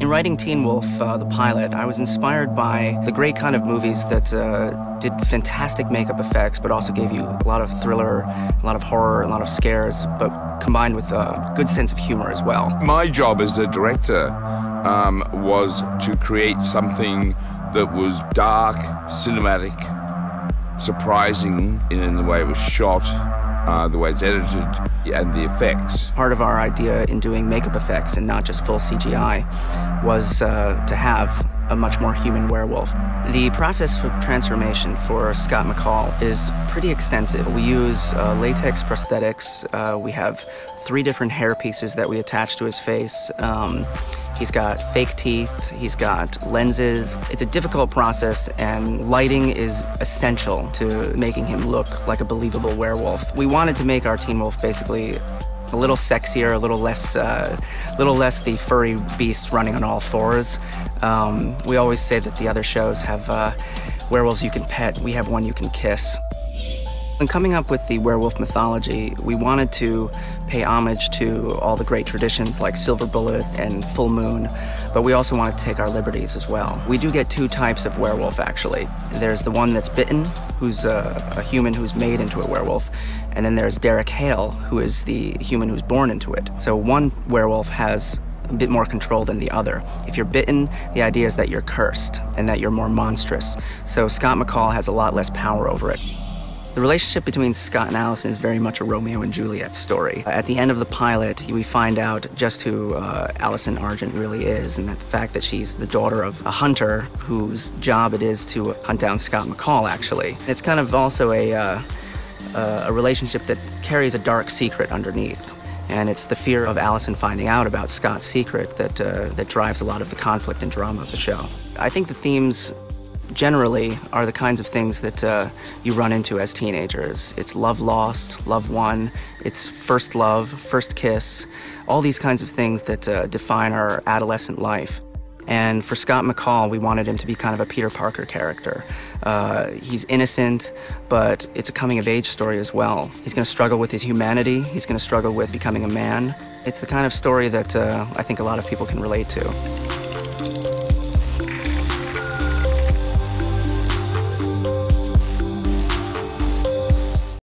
In writing Teen Wolf, the pilot, I was inspired by the great kind of movies that did fantastic makeup effects, but also gave you a lot of thriller, a lot of horror, a lot of scares, but combined with a good sense of humor as well. My job as a director was to create something that was dark, cinematic, surprising in the way it was shot, the way it's edited, and the effects. Part of our idea in doing makeup effects and not just full CGI was to have a much more human werewolf. The process for transformation for Scott McCall is pretty extensive. We use latex prosthetics. We have 3 different hair pieces that we attach to his face. He's got fake teeth, he's got lenses. It's a difficult process, and lighting is essential to making him look like a believable werewolf. We wanted to make our Teen Wolf basically a little sexier, a little less the furry beast running on all 4s. We always say that the other shows have werewolves you can pet. We have one you can kiss. When coming up with the werewolf mythology, we wanted to pay homage to all the great traditions like Silver Bullets and Full Moon, but we also wanted to take our liberties as well. We do get 2 types of werewolf, actually. There's the one that's bitten, who's a human who's made into a werewolf, and then there's Derek Hale, who is the human who's born into it. So one werewolf has a bit more control than the other. If you're bitten, the idea is that you're cursed and that you're more monstrous. So Scott McCall has a lot less power over it. The relationship between Scott and Allison is very much a Romeo and Juliet story. At the end of the pilot, we find out just who Allison Argent really is, and the fact that she's the daughter of a hunter whose job it is to hunt down Scott McCall, actually. It's kind of also a relationship that carries a dark secret underneath. And it's the fear of Allison finding out about Scott's secret that drives a lot of the conflict and drama of the show. I think the themes generally are the kinds of things that you run into as teenagers. It's love lost, love won, it's first love, first kiss, all these kinds of things that define our adolescent life. And for Scott McCall, we wanted him to be kind of a Peter Parker character. He's innocent, but it's a coming-of-age story as well. He's going to struggle with his humanity. He's going to struggle with becoming a man. It's the kind of story that I think a lot of people can relate to.